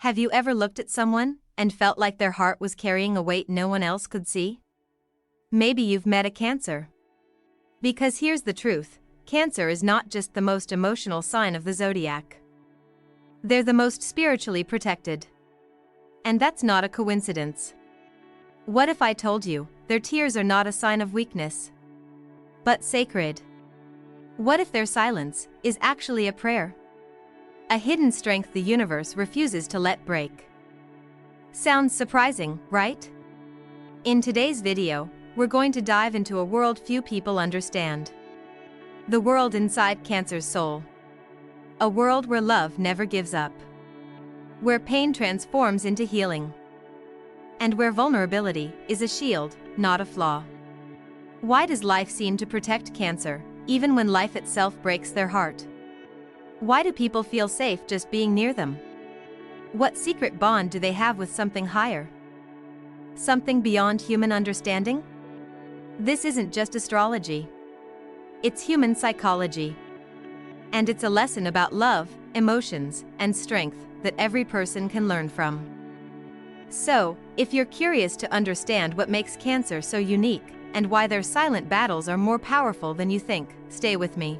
Have you ever looked at someone and felt like their heart was carrying a weight no one else could see? Maybe you've met a Cancer. Because here's the truth, Cancer is not just the most emotional sign of the zodiac. They're the most spiritually protected. And that's not a coincidence. What if I told you their tears are not a sign of weakness, but sacred? What if their silence is actually a prayer? A hidden strength the universe refuses to let break. Sounds surprising, right? In today's video, we're going to dive into a world few people understand. The world inside Cancer's soul. A world where love never gives up. Where pain transforms into healing. And where vulnerability is a shield, not a flaw. Why does life seem to protect Cancer, even when life itself breaks their heart? Why do people feel safe just being near them? What secret bond do they have with something higher? Something beyond human understanding? This isn't just astrology. It's human psychology. And it's a lesson about love, emotions, and strength that every person can learn from. So, if you're curious to understand what makes Cancer so unique, and why their silent battles are more powerful than you think, stay with me.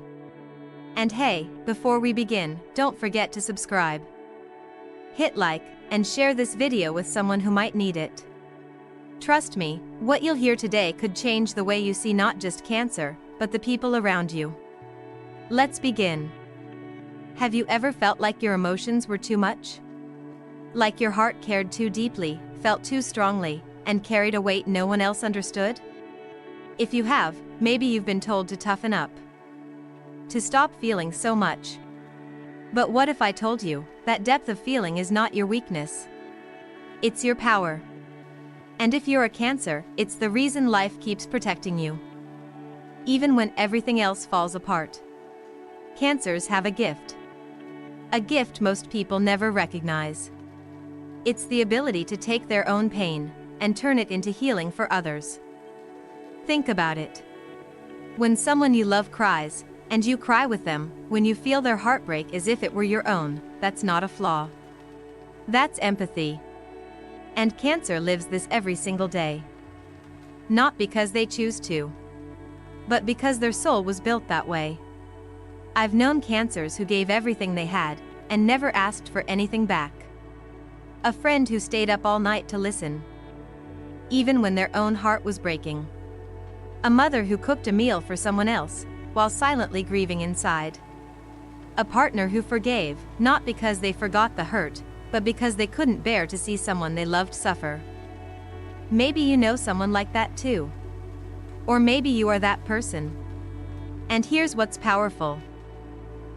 And hey, before we begin, don't forget to subscribe. Hit like, and share this video with someone who might need it. Trust me, what you'll hear today could change the way you see not just Cancer, but the people around you. Let's begin. Have you ever felt like your emotions were too much? Like your heart cared too deeply, felt too strongly, and carried a weight no one else understood? If you have, maybe you've been told to toughen up. To stop feeling so much. But what if I told you that depth of feeling is not your weakness? It's your power. And if you're a Cancer, it's the reason life keeps protecting you. Even when everything else falls apart. Cancers have a gift. A gift most people never recognize. It's the ability to take their own pain and turn it into healing for others. Think about it. When someone you love cries, and you cry with them, when you feel their heartbreak as if it were your own, that's not a flaw. That's empathy. And Cancer lives this every single day. Not because they choose to, but because their soul was built that way. I've known Cancers who gave everything they had, and never asked for anything back. A friend who stayed up all night to listen, even when their own heart was breaking. A mother who cooked a meal for someone else, while silently grieving inside. A partner who forgave, not because they forgot the hurt, but because they couldn't bear to see someone they loved suffer. Maybe you know someone like that too. Or maybe you are that person. And here's what's powerful.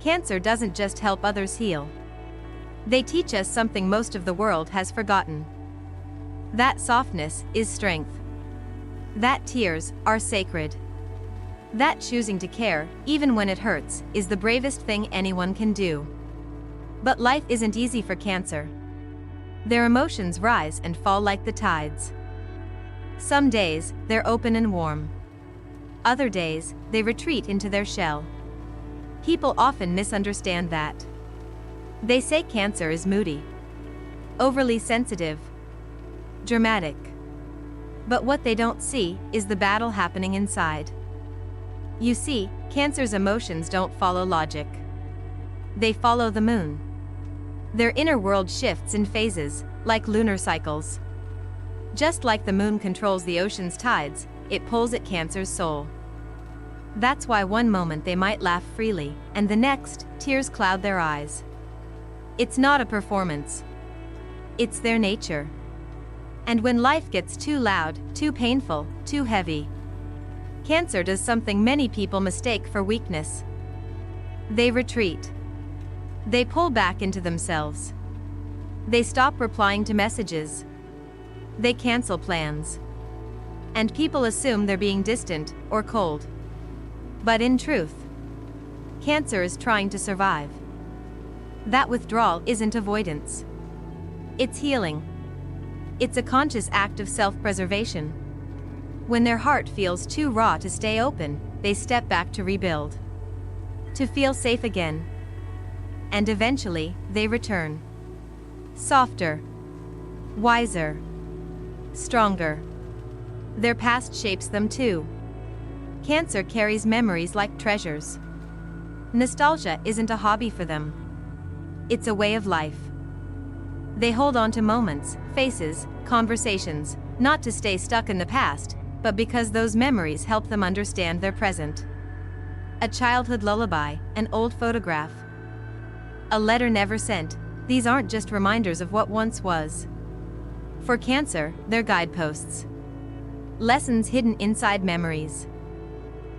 Cancer doesn't just help others heal. They teach us something most of the world has forgotten. That softness is strength. That tears are sacred. That choosing to care, even when it hurts, is the bravest thing anyone can do. But life isn't easy for Cancer. Their emotions rise and fall like the tides. Some days, they're open and warm. Other days, they retreat into their shell. People often misunderstand that. They say Cancer is moody, overly sensitive, dramatic. But what they don't see is the battle happening inside. You see, Cancer's emotions don't follow logic. They follow the moon. Their inner world shifts in phases, like lunar cycles. Just like the moon controls the ocean's tides, it pulls at Cancer's soul. That's why one moment they might laugh freely, and the next, tears cloud their eyes. It's not a performance. It's their nature. And when life gets too loud, too painful, too heavy, Cancer does something many people mistake for weakness. They retreat. They pull back into themselves. They stop replying to messages. They cancel plans. And people assume they're being distant or cold. But in truth, Cancer is trying to survive. That withdrawal isn't avoidance. It's healing. It's a conscious act of self-preservation. When their heart feels too raw to stay open, they step back to rebuild. To feel safe again. And eventually, they return. softer, wiser, stronger. Their past shapes them too. Cancer carries memories like treasures. Nostalgia isn't a hobby for them. It's a way of life. They hold on to moments, faces, conversations, not to stay stuck in the past, but because those memories help them understand their present. A childhood lullaby, an old photograph, a letter never sent, these aren't just reminders of what once was. For Cancer, they're guideposts. Lessons hidden inside memories.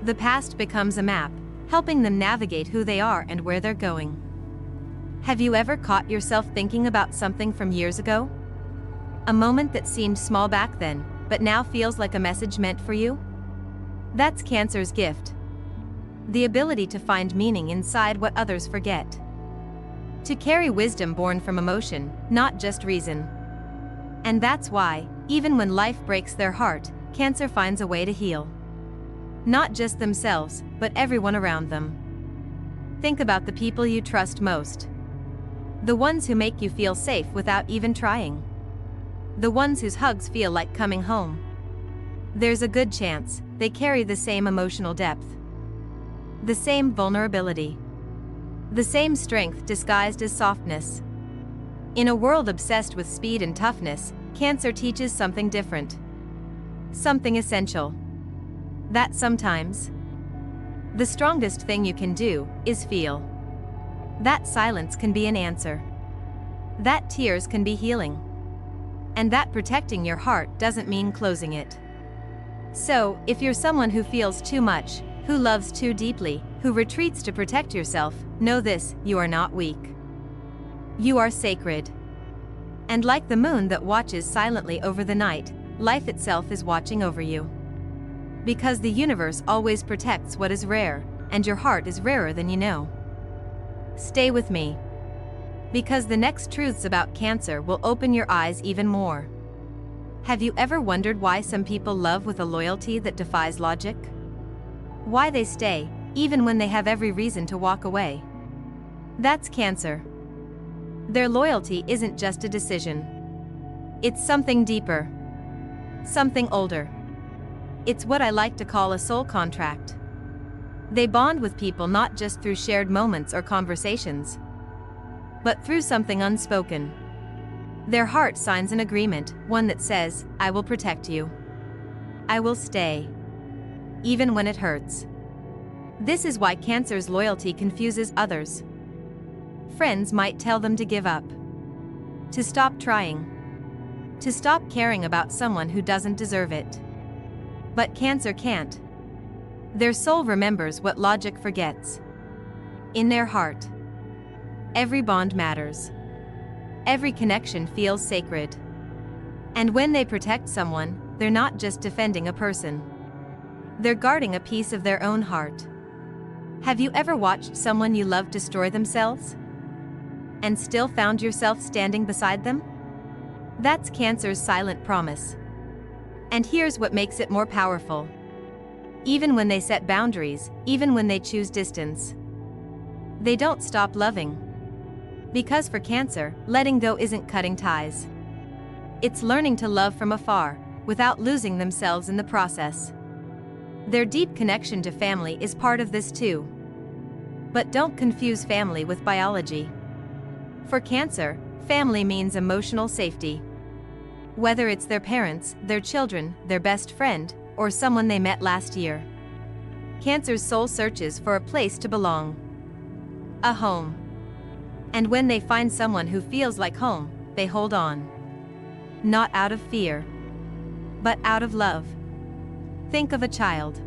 The past becomes a map, helping them navigate who they are and where they're going. Have you ever caught yourself thinking about something from years ago? A moment that seemed small back then, but now feels like a message meant for you? That's Cancer's gift. The ability to find meaning inside what others forget. To carry wisdom born from emotion, not just reason. And that's why, even when life breaks their heart, Cancer finds a way to heal. Not just themselves, but everyone around them. Think about the people you trust most. The ones who make you feel safe without even trying. The ones whose hugs feel like coming home. There's a good chance they carry the same emotional depth. The same vulnerability. The same strength disguised as softness. In a world obsessed with speed and toughness, Cancer teaches something different. Something essential. That sometimes, the strongest thing you can do is feel. That silence can be an answer. That tears can be healing. And that protecting your heart doesn't mean closing it. So, if you're someone who feels too much, who loves too deeply, who retreats to protect yourself, know this: you are not weak. You are sacred. And like the moon that watches silently over the night, life itself is watching over you. Because the universe always protects what is rare, and your heart is rarer than you know. Stay with me. Because the next truths about Cancer will open your eyes even more. Have you ever wondered why some people love with a loyalty that defies logic? Why they stay, even when they have every reason to walk away? That's Cancer. Their loyalty isn't just a decision. It's something deeper. Something older. It's what I like to call a soul contract. They bond with people not just through shared moments or conversations, but through something unspoken. Their heart signs an agreement, one that says, I will protect you. I will stay. Even when it hurts. This is why Cancer's loyalty confuses others. Friends might tell them to give up. To stop trying. To stop caring about someone who doesn't deserve it. But Cancer can't. Their soul remembers what logic forgets. In their heart, every bond matters. Every connection feels sacred. And when they protect someone, they're not just defending a person. They're guarding a piece of their own heart. Have you ever watched someone you love destroy themselves? And still found yourself standing beside them? That's Cancer's silent promise. And here's what makes it more powerful. Even when they set boundaries, even when they choose distance, they don't stop loving. Because for Cancer, letting go isn't cutting ties. It's learning to love from afar, without losing themselves in the process. Their deep connection to family is part of this too. But don't confuse family with biology. For Cancer, family means emotional safety. Whether it's their parents, their children, their best friend, or someone they met last year. Cancer's soul searches for a place to belong. A home. And when they find someone who feels like home, they hold on. Not out of fear, but out of love. Think of a child.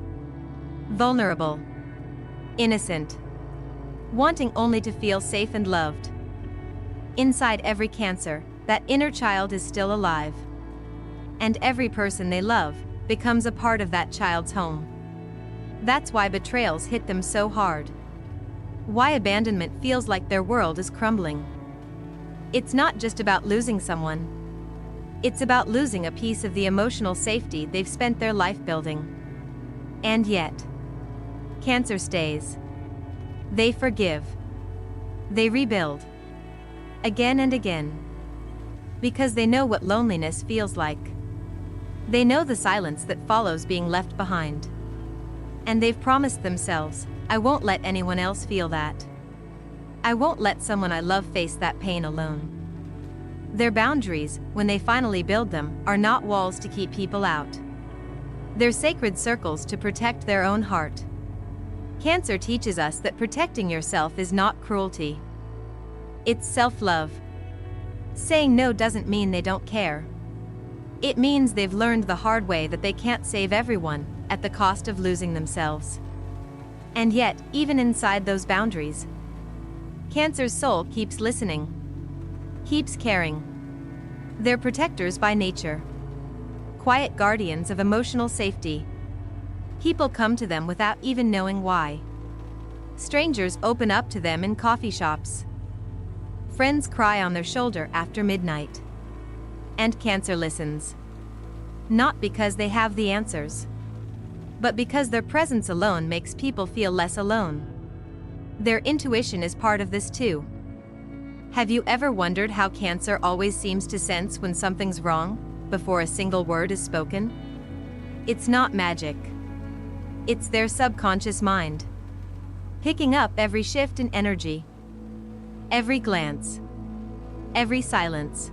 Vulnerable. Innocent. Wanting only to feel safe and loved. Inside every Cancer, that inner child is still alive. And every person they love becomes a part of that child's home. That's why betrayals hit them so hard. Why abandonment feels like their world is crumbling. It's not just about losing someone. It's about losing a piece of the emotional safety they've spent their life building. And yet, Cancer stays. They forgive. They rebuild. Again and again. Because they know what loneliness feels like. They know the silence that follows being left behind. And they've promised themselves, I won't let anyone else feel that. I won't let someone I love face that pain alone. Their boundaries, when they finally build them, are not walls to keep people out. They're sacred circles to protect their own heart. Cancer teaches us that protecting yourself is not cruelty. It's self-love. Saying no doesn't mean they don't care. It means they've learned the hard way that they can't save everyone, at the cost of losing themselves. And yet, even inside those boundaries, Cancer's soul keeps listening, keeps caring. They're protectors by nature. Quiet guardians of emotional safety. People come to them without even knowing why. Strangers open up to them in coffee shops. Friends cry on their shoulder after midnight. And Cancer listens. Not because they have the answers, but because their presence alone makes people feel less alone. Their intuition is part of this too. Have you ever wondered how Cancer always seems to sense when something's wrong, before a single word is spoken? It's not magic. It's their subconscious mind, picking up every shift in energy, every glance, every silence.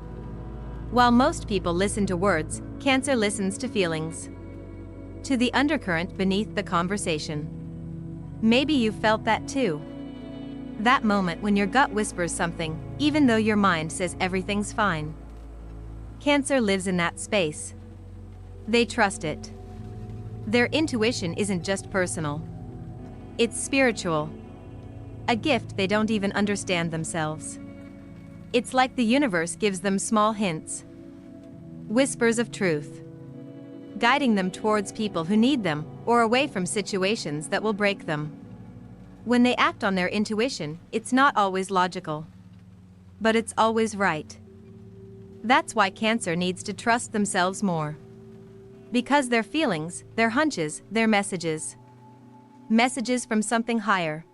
While most people listen to words, Cancer listens to feelings, to the undercurrent beneath the conversation. Maybe you've felt that too. That moment when your gut whispers something, even though your mind says everything's fine. Cancer lives in that space. They trust it. Their intuition isn't just personal. It's spiritual. A gift they don't even understand themselves. It's like the universe gives them small hints, whispers of truth, guiding them towards people who need them, or away from situations that will break them. When they act on their intuition, it's not always logical, but it's always right. That's why Cancer needs to trust themselves more. Because their feelings, their hunches, their messages. Messages from something higher.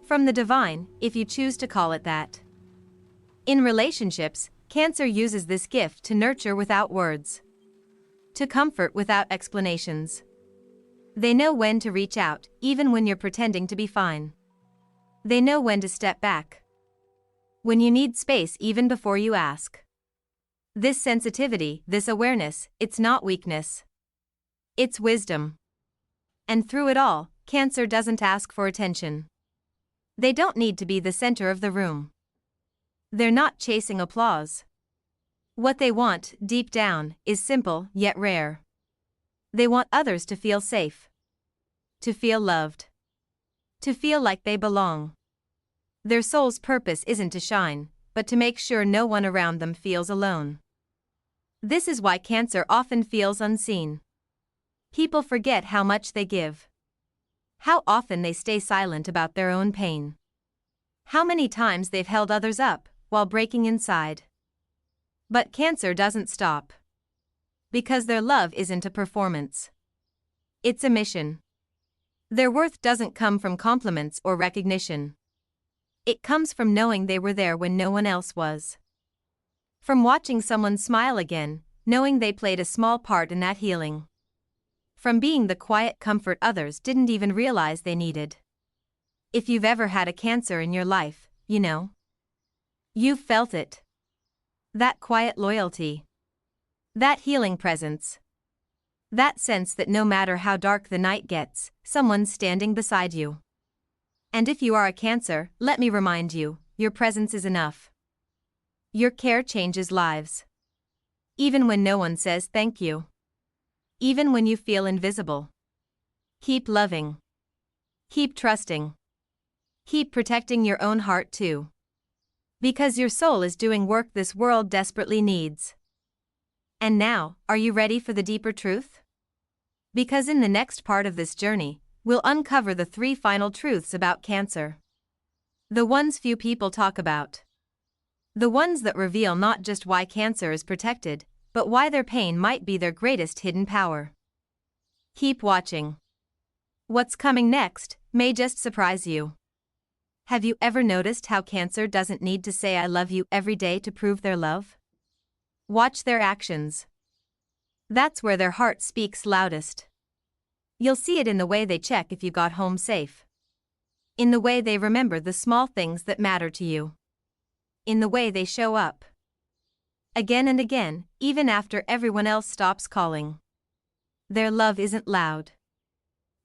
From the divine, if you choose to call it that. In relationships, Cancer uses this gift to nurture without words, to comfort without explanations. They know when to reach out, even when you're pretending to be fine. They know when to step back, when you need space even before you ask. This sensitivity, this awareness, it's not weakness. It's wisdom. And through it all, Cancer doesn't ask for attention. They don't need to be the center of the room. They're not chasing applause. What they want, deep down, is simple yet rare. They want others to feel safe, to feel loved, to feel like they belong. Their soul's purpose isn't to shine, but to make sure no one around them feels alone. This is why Cancer often feels unseen. People forget how much they give, how often they stay silent about their own pain, how many times they've held others up while breaking inside. But Cancer doesn't stop. Because their love isn't a performance. It's a mission. Their worth doesn't come from compliments or recognition. It comes from knowing they were there when no one else was. From watching someone smile again, knowing they played a small part in that healing. From being the quiet comfort others didn't even realize they needed. If you've ever had a Cancer in your life, you know. You've felt it. That quiet loyalty. That healing presence. That sense that no matter how dark the night gets, someone's standing beside you. And if you are a Cancer, let me remind you, your presence is enough. Your care changes lives. Even when no one says thank you. Even when you feel invisible. Keep loving. Keep trusting. Keep protecting your own heart too. Because your soul is doing work this world desperately needs. And now, are you ready for the deeper truth? Because in the next part of this journey, we'll uncover the 3 final truths about Cancer. The ones few people talk about. The ones that reveal not just why Cancer is protected, but why their pain might be their greatest hidden power. Keep watching. What's coming next may just surprise you. Have you ever noticed how Cancer doesn't need to say I love you every day to prove their love? Watch their actions. That's where their heart speaks loudest. You'll see it in the way they check if you got home safe. In the way they remember the small things that matter to you. In the way they show up. Again and again, even after everyone else stops calling. Their love isn't loud.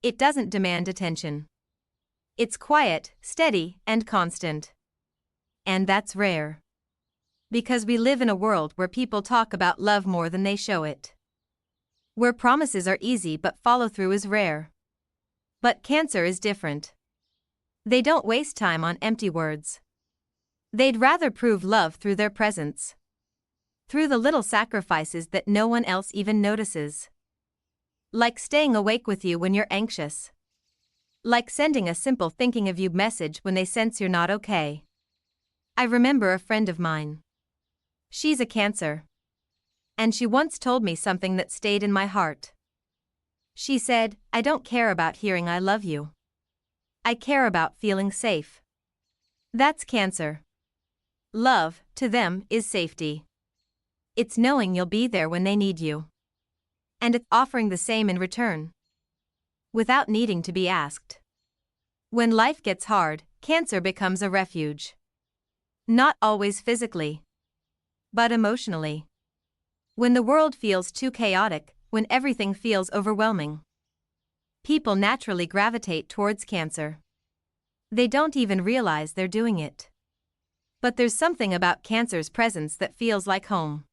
It doesn't demand attention. It's quiet, steady, and constant. And that's rare. Because we live in a world where people talk about love more than they show it. Where promises are easy but follow-through is rare. But Cancer is different. They don't waste time on empty words. They'd rather prove love through their presence. Through the little sacrifices that no one else even notices. Like staying awake with you when you're anxious. Like sending a simple thinking of you message when they sense you're not okay. I remember a friend of mine. She's a Cancer. And she once told me something that stayed in my heart. She said, "I don't care about hearing I love you. I care about feeling safe." That's Cancer. Love, to them, is safety. It's knowing you'll be there when they need you. And it's offering the same in return. Without needing to be asked. When life gets hard, Cancer becomes a refuge. Not always physically. But emotionally. When the world feels too chaotic, when everything feels overwhelming. People naturally gravitate towards Cancer. They don't even realize they're doing it. But there's something about Cancer's presence that feels like home.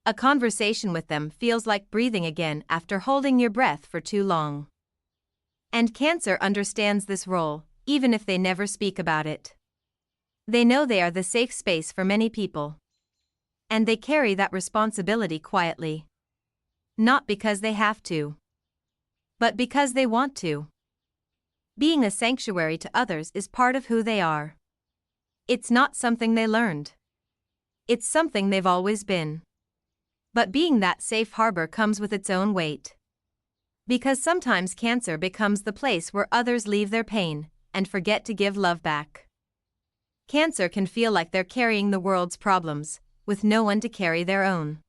A conversation with them feels like breathing again after holding your breath for too long. And Cancer understands this role, even if they never speak about it. They know they are the safe space for many people. And they carry that responsibility quietly. Not because they have to. But because they want to. Being a sanctuary to others is part of who they are. It's not something they learned. It's something they've always been. But being that safe harbor comes with its own weight. Because sometimes Cancer becomes the place where others leave their pain and forget to give love back. Cancer can feel like they're carrying the world's problems, with no one to carry their own.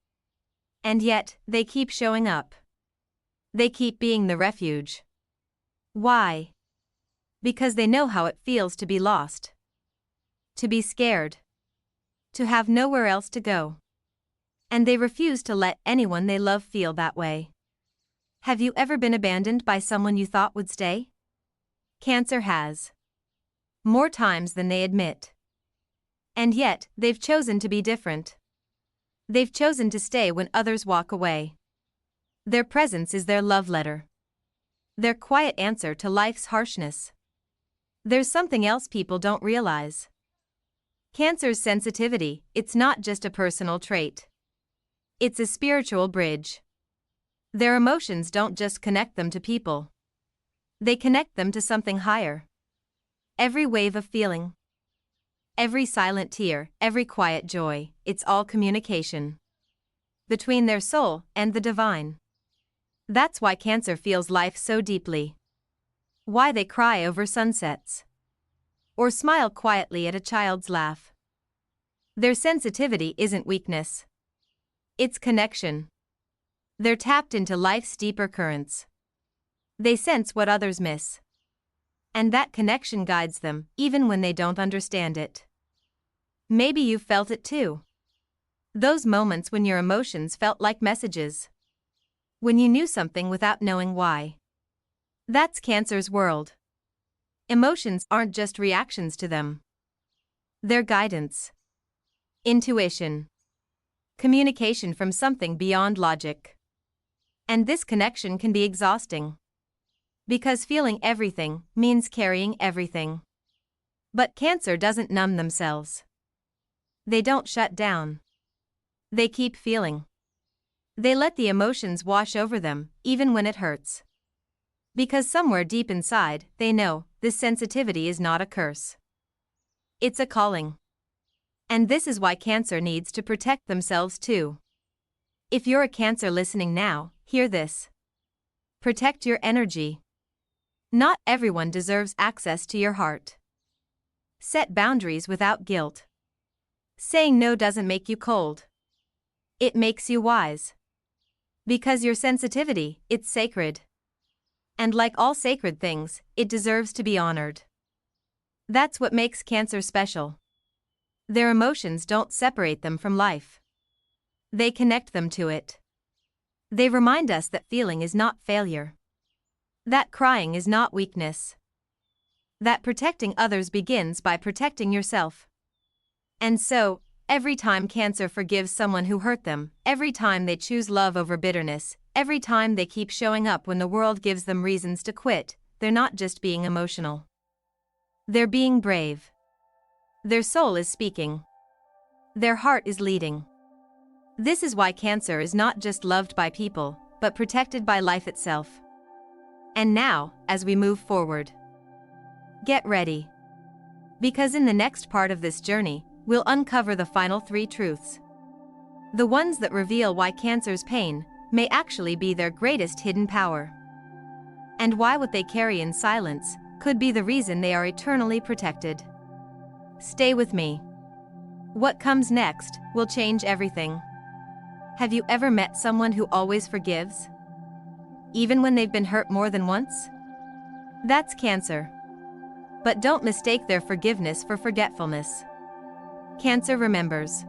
And yet, they keep showing up. They keep being the refuge. Why? Because they know how it feels to be lost. To be scared. To have nowhere else to go. And they refuse to let anyone they love feel that way. Have you ever been abandoned by someone you thought would stay? Cancer has. More times than they admit. And yet, they've chosen to be different. They've chosen to stay when others walk away. Their presence is their love letter. Their quiet answer to life's harshness. There's something else people don't realize. Cancer's sensitivity, it's not just a personal trait. It's a spiritual bridge. Their emotions don't just connect them to people. They connect them to something higher. Every wave of feeling. Every silent tear, every quiet joy, it's all communication. Between their soul and the divine. That's why Cancer feels life so deeply. Why they cry over sunsets. Or smile quietly at a child's laugh. Their sensitivity isn't weakness. It's connection. They're tapped into life's deeper currents. They sense what others miss. And that connection guides them, even when they don't understand it. Maybe you've felt it too. Those moments when your emotions felt like messages. When you knew something without knowing why. That's Cancer's world. Emotions aren't just reactions to them. They're guidance. Intuition. Communication from something beyond logic. And this connection can be exhausting. Because feeling everything means carrying everything. But Cancer doesn't numb themselves. They don't shut down. They keep feeling. They let the emotions wash over them, even when it hurts. Because somewhere deep inside, they know, this sensitivity is not a curse. It's a calling. And this is why Cancer needs to protect themselves too. If you're a Cancer listening now, hear this. Protect your energy. Not everyone deserves access to your heart. Set boundaries without guilt. Saying no doesn't make you cold. It makes you wise. Because your sensitivity, it's sacred. And like all sacred things, it deserves to be honored. That's what makes Cancer special. Their emotions don't separate them from life. They connect them to it. They remind us that feeling is not failure. That crying is not weakness. That protecting others begins by protecting yourself. And so, every time Cancer forgives someone who hurt them, every time they choose love over bitterness, every time they keep showing up when the world gives them reasons to quit, they're not just being emotional. They're being brave. Their soul is speaking. Their heart is leading. This is why Cancer is not just loved by people, but protected by life itself. And now, as we move forward, get ready. Because in the next part of this journey, we'll uncover the final 3 truths. The ones that reveal why Cancer's pain may actually be their greatest hidden power. And why what they carry in silence could be the reason they are eternally protected. Stay with me. What comes next will change everything. Have you ever met someone who always forgives? Even when they've been hurt more than once? That's Cancer. But don't mistake their forgiveness for forgetfulness. Cancer remembers.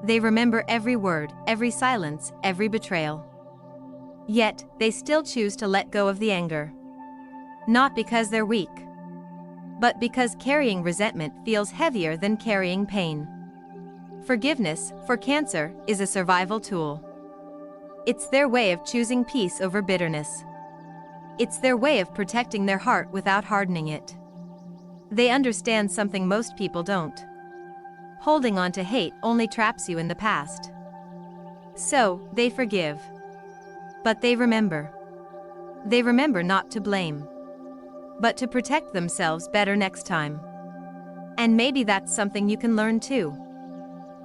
They remember every word, every silence, every betrayal. Yet, they still choose to let go of the anger. Not because they're weak, but because carrying resentment feels heavier than carrying pain. Forgiveness, for Cancer, is a survival tool. It's their way of choosing peace over bitterness. It's their way of protecting their heart without hardening it. They understand something most people don't. Holding on to hate only traps you in the past. So, they forgive. But they remember. They remember not to blame, but to protect themselves better next time. And maybe that's something you can learn too.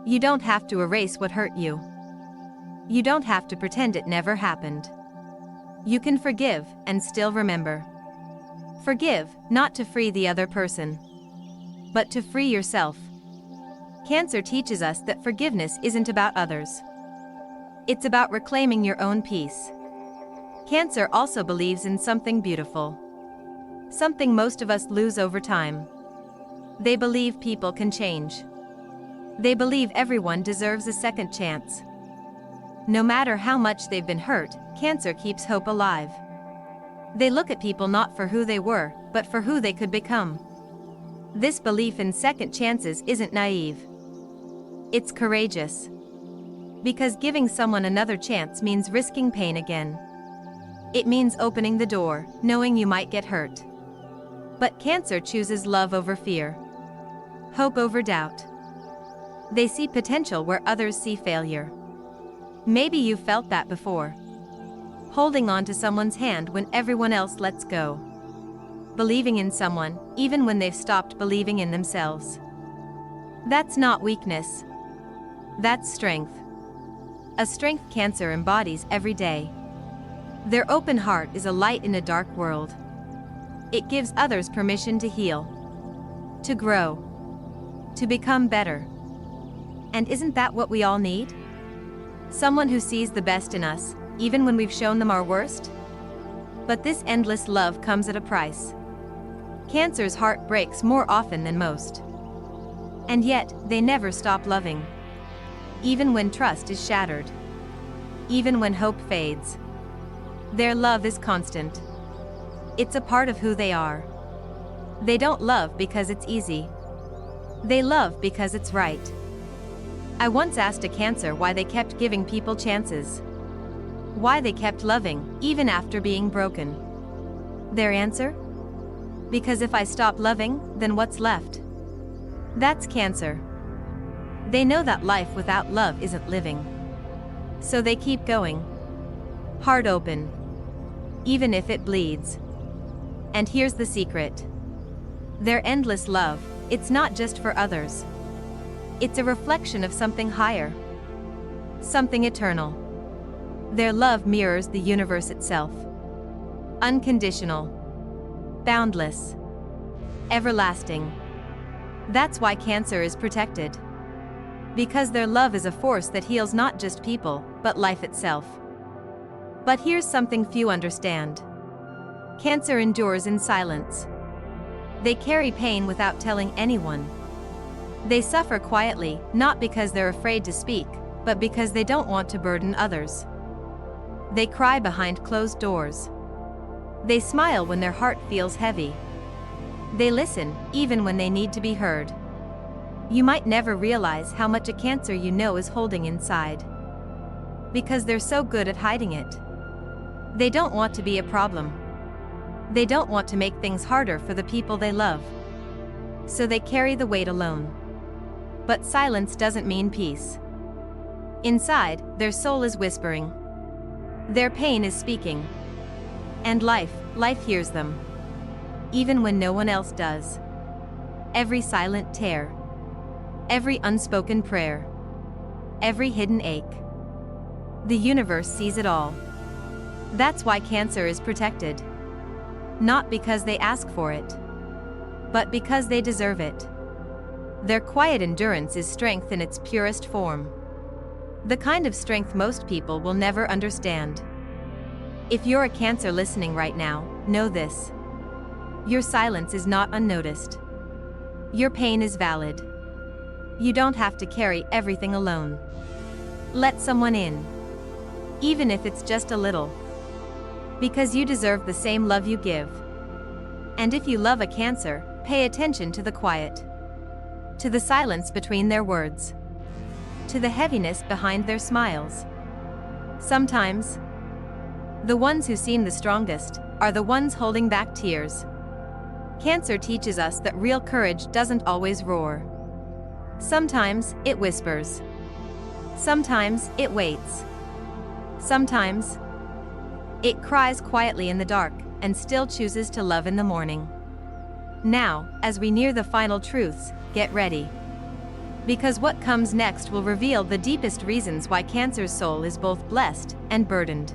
You don't have to erase what hurt you. You don't have to pretend it never happened. You can forgive and still remember. Forgive, not to free the other person, but to free yourself. Cancer teaches us that forgiveness isn't about others. It's about reclaiming your own peace. Cancer also believes in something beautiful. Something most of us lose over time. They believe people can change. They believe everyone deserves a second chance. No matter how much they've been hurt, Cancer keeps hope alive. They look at people not for who they were, but for who they could become. This belief in second chances isn't naive. It's courageous. Because giving someone another chance means risking pain again. It means opening the door, knowing you might get hurt. But Cancer chooses love over fear. Hope over doubt. They see potential where others see failure. Maybe you've felt that before. Holding on to someone's hand when everyone else lets go. Believing in someone, even when they've stopped believing in themselves. That's not weakness. That's strength. A strength Cancer embodies every day. Their open heart is a light in a dark world. It gives others permission to heal, to grow, to become better. And isn't that what we all need? Someone who sees the best in us, even when we've shown them our worst? But this endless love comes at a price. Cancer's heart breaks more often than most. And yet, they never stop loving. Even when trust is shattered. Even when hope fades. Their love is constant. It's a part of who they are. They don't love because it's easy. They love because it's right. I once asked a Cancer why they kept giving people chances. Why they kept loving, even after being broken. Their answer? Because if I stop loving, then what's left? That's Cancer. They know that life without love isn't living. So they keep going. Heart open. Even if it bleeds. And here's the secret. Their endless love, it's not just for others. It's a reflection of something higher. Something eternal. Their love mirrors the universe itself. Unconditional. Boundless. Everlasting. That's why Cancer is protected. Because their love is a force that heals not just people, but life itself. But here's something few understand. Cancer endures in silence. They carry pain without telling anyone. They suffer quietly, not because they're afraid to speak, but because they don't want to burden others. They cry behind closed doors. They smile when their heart feels heavy. They listen, even when they need to be heard. You might never realize how much a Cancer you know is holding inside. Because they're so good at hiding it. They don't want to be a problem. They don't want to make things harder for the people they love. So they carry the weight alone. But silence doesn't mean peace. Inside, their soul is whispering. Their pain is speaking. And life hears them. Even when no one else does. Every silent tear. Every unspoken prayer. Every hidden ache. The universe sees it all. That's why Cancer is protected. Not because they ask for it, but because they deserve it. Their quiet endurance is strength in its purest form. The kind of strength most people will never understand. If you're a Cancer listening right now, know this. Your silence is not unnoticed. Your pain is valid. You don't have to carry everything alone. Let someone in. Even if it's just a little. Because you deserve the same love you give. And if you love a Cancer, pay attention to the quiet. To the silence between their words. To the heaviness behind their smiles. Sometimes, the ones who seem the strongest are the ones holding back tears. Cancer teaches us that real courage doesn't always roar. Sometimes it whispers. Sometimes it waits. Sometimes it cries quietly in the dark and still chooses to love in the morning. Now, as we near the final truths, get ready. Because what comes next will reveal the deepest reasons why Cancer's soul is both blessed and burdened.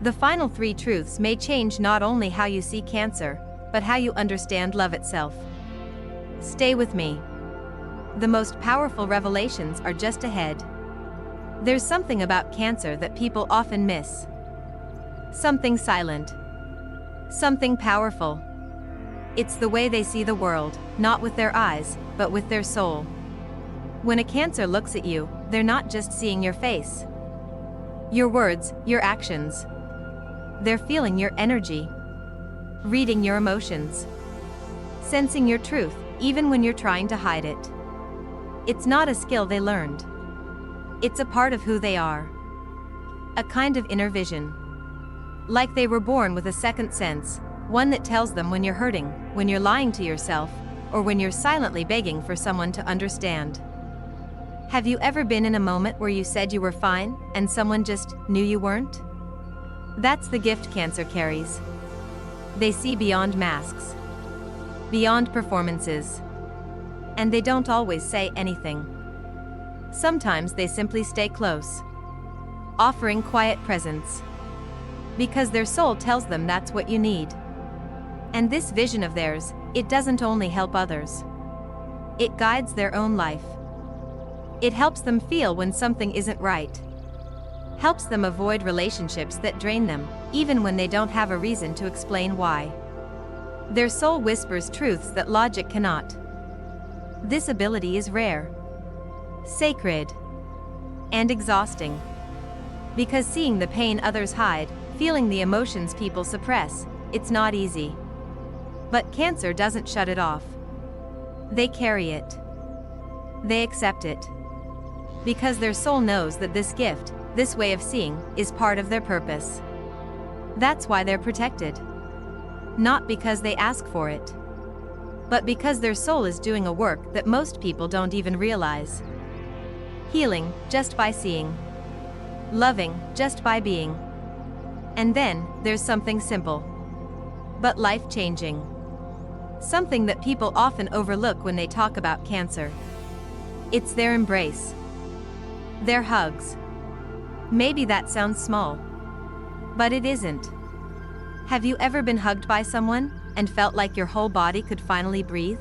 The final 3 truths may change not only how you see Cancer, but how you understand love itself. Stay with me. The most powerful revelations are just ahead. There's something about Cancer that people often miss. Something silent. Something powerful. It's the way they see the world, not with their eyes, but with their soul. When a Cancer looks at you, they're not just seeing your face. Your words, your actions. They're feeling your energy. Reading your emotions. Sensing your truth, even when you're trying to hide it. It's not a skill they learned. It's a part of who they are. A kind of inner vision. Like they were born with a second sense, one that tells them when you're hurting, when you're lying to yourself, or when you're silently begging for someone to understand. Have you ever been in a moment where you said you were fine, and someone just knew you weren't? That's the gift Cancer carries. They see beyond masks. Beyond performances. And they don't always say anything. Sometimes they simply stay close. Offering quiet presence. Because their soul tells them that's what you need. And this vision of theirs, it doesn't only help others. It guides their own life. It helps them feel when something isn't right. Helps them avoid relationships that drain them, even when they don't have a reason to explain why. Their soul whispers truths that logic cannot. This ability is rare, sacred, and exhausting. Because seeing the pain others hide, feeling the emotions people suppress, it's not easy. But Cancer doesn't shut it off. They carry it. They accept it. Because their soul knows that this gift, this way of seeing, is part of their purpose. That's why they're protected. Not because they ask for it. But because their soul is doing a work that most people don't even realize. Healing, just by seeing. Loving, just by being. And then, there's something simple. But life-changing. Something that people often overlook when they talk about Cancer. It's their embrace. Their hugs. Maybe that sounds small. But it isn't. Have you ever been hugged by someone and felt like your whole body could finally breathe?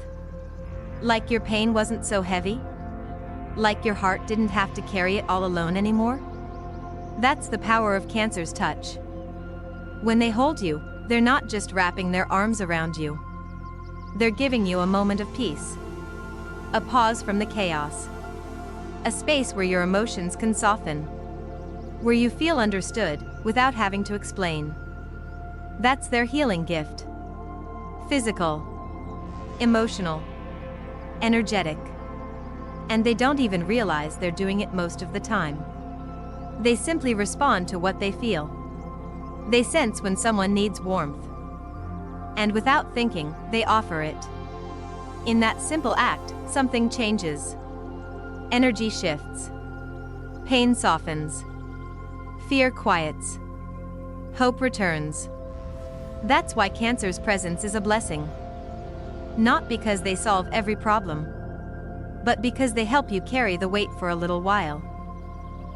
Like your pain wasn't so heavy? Like your heart didn't have to carry it all alone anymore? That's the power of Cancer's touch. When they hold you, they're not just wrapping their arms around you. They're giving you a moment of peace. A pause from the chaos. A space where your emotions can soften. Where you feel understood, without having to explain. That's their healing gift. Physical. Emotional. Energetic. And they don't even realize they're doing it most of the time. They simply respond to what they feel. They sense when someone needs warmth. And without thinking, they offer it. In that simple act, something changes. Energy shifts. Pain softens. Fear quiets. Hope returns. That's why Cancer's presence is a blessing. Not because they solve every problem, but because they help you carry the weight for a little while.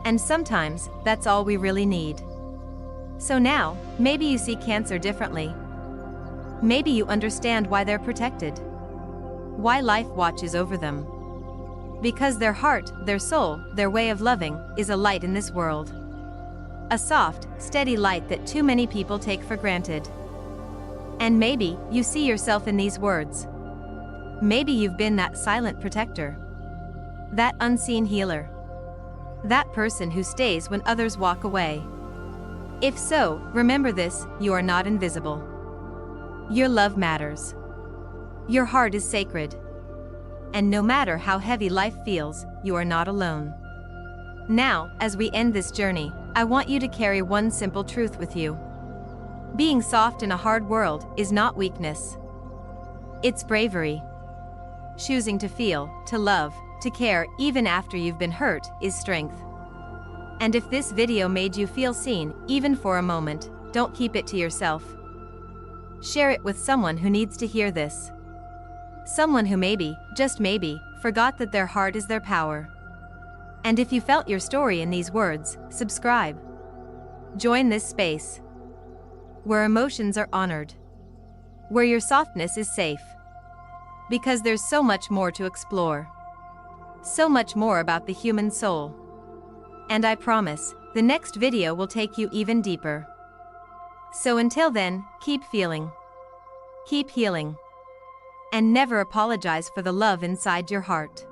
And sometimes, that's all we really need. So now, maybe you see Cancer differently. Maybe you understand why they're protected. Why life watches over them. Because their heart, their soul, their way of loving, is a light in this world. A soft, steady light that too many people take for granted. And maybe you see yourself in these words. Maybe you've been that silent protector. That unseen healer. That person who stays when others walk away. If so, remember this, you are not invisible. Your love matters. Your heart is sacred. And no matter how heavy life feels, you are not alone. Now, as we end this journey, I want you to carry one simple truth with you. Being soft in a hard world is not weakness. It's bravery. Choosing to feel, to love, to care even after you've been hurt is strength. And if this video made you feel seen, even for a moment, don't keep it to yourself. Share it with someone who needs to hear this. Someone who maybe, just maybe, forgot that their heart is their power. And if you felt your story in these words, subscribe. Join this space. Where emotions are honored. Where your softness is safe. Because there's so much more to explore. So much more about the human soul. And I promise, the next video will take you even deeper. So until then, keep feeling. Keep healing. And never apologize for the love inside your heart.